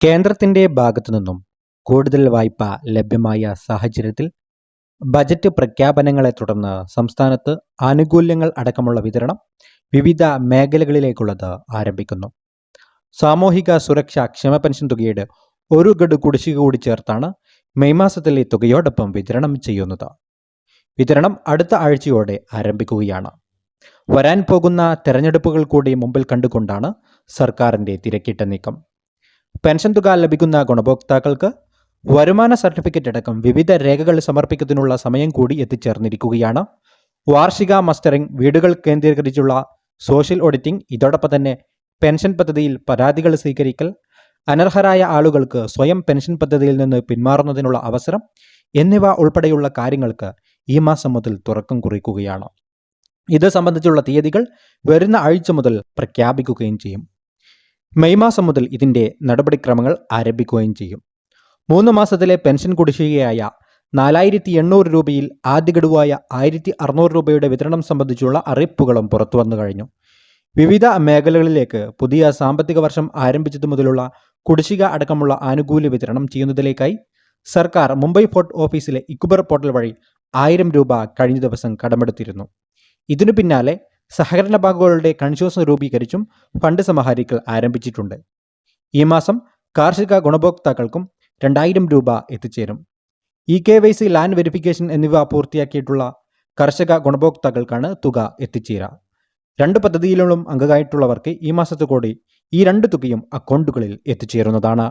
കേന്ദ്രത്തിന്റെ ഭാഗത്തുനിന്നും കൂടുതൽ വായ്പ ലഭ്യമായ സാഹചര്യത്തിൽ ബജറ്റ് പ്രഖ്യാപനങ്ങളെ തുടർന്ന് സംസ്ഥാനത്ത് ആനുകൂല്യങ്ങൾ അടക്കമുള്ള വിതരണം വിവിധ മേഖലകളിലേക്കുള്ളത് ആരംഭിക്കുന്നു. സാമൂഹിക സുരക്ഷാ ക്ഷേമ പെൻഷൻ തുകയുടെ ഒരു ഗഡു കുടിശ്ശിക കൂടി ചേർത്താണ് മെയ് മാസത്തിലെ തുകയോടൊപ്പം വിതരണം ചെയ്യുന്നത്. വിതരണം അടുത്ത ആഴ്ചയോടെ ആരംഭിക്കുകയാണ്. വരാൻ പോകുന്ന തെരഞ്ഞെടുപ്പുകൾ കൂടി മുമ്പിൽ കണ്ടുകൊണ്ടാണ് സർക്കാരിന്റെ തിരക്കിട്ട നീക്കം. പെൻഷൻ തുക ലഭിക്കുന്ന ഗുണഭോക്താക്കൾക്ക് വരുമാന സർട്ടിഫിക്കറ്റ് അടക്കം വിവിധ രേഖകൾ സമർപ്പിക്കുന്നതിനുള്ള സമയം കൂടി എത്തിച്ചേർന്നിരിക്കുകയാണ്. വാർഷിക മസ്റ്ററിംഗ്, വീടുകൾ കേന്ദ്രീകരിച്ചുള്ള സോഷ്യൽ ഓഡിറ്റിംഗ്, ഇതോടൊപ്പം തന്നെ പെൻഷൻ പദ്ധതിയിൽ പരാതികൾ സ്വീകരിക്കൽ, അനർഹരായ ആളുകൾക്ക് സ്വയം പെൻഷൻ പദ്ധതിയിൽ നിന്ന് പിന്മാറുന്നതിനുള്ള അവസരം എന്നിവ ഉൾപ്പെടെയുള്ള കാര്യങ്ങൾക്ക് ഈ മാസം മുതൽ തുടക്കം കുറിക്കുകയാണ്. ഇത് സംബന്ധിച്ചുള്ള തീയതികൾ വരുന്ന ആഴ്ച മുതൽ പ്രഖ്യാപിക്കുകയും ചെയ്യും. മെയ് മാസം മുതൽ ഇതിൻ്റെ നടപടിക്രമങ്ങൾ ആരംഭിക്കുകയും ചെയ്യും. 3 മാസത്തിലെ പെൻഷൻ കുടിശ്ശികയായ 4800 രൂപയിൽ ആദ്യ ഗഡുവായ 1600 രൂപയുടെ വിതരണം സംബന്ധിച്ചുള്ള അറിയിപ്പുകളും പുറത്തുവന്നു കഴിഞ്ഞു. വിവിധ മേഖലകളിലേക്ക് പുതിയ സാമ്പത്തിക വർഷം ആരംഭിച്ചതു മുതലുള്ള കുടിശ്ശിക അടക്കമുള്ള ആനുകൂല്യ വിതരണം ചെയ്യുന്നതിലേക്കായി സർക്കാർ മുംബൈ ഫോർട്ട് ഓഫീസിലെ ഇക്കുബർ പോർട്ടൽ വഴി 1000 രൂപ കഴിഞ്ഞ ദിവസം കടമെടുത്തിരുന്നു. ഇതിനു പിന്നാലെ സഹകരണ ബാങ്കുകളുടെ കൺസോർഷ്യം രൂപീകരിച്ചും ഫണ്ട് സമാഹരിക്കൽ ആരംഭിച്ചിട്ടുണ്ട്. ഈ മാസം കാർഷിക ഗുണഭോക്താക്കൾക്കും 2000 രൂപ എത്തിച്ചേരും. KYC, ലാൻഡ് വെരിഫിക്കേഷൻ എന്നിവ പൂർത്തിയാക്കിയിട്ടുള്ള കർഷക ഗുണഭോക്താക്കൾക്കാണ് തുക എത്തിച്ചേരുക. 2 പദ്ധതിയിലും അംഗമായിട്ടുള്ളവർക്ക് ഈ മാസത്തെ കൂടി ഈ 2 തുകയും അക്കൗണ്ടുകളിൽ എത്തിച്ചേരുന്നതാണ്.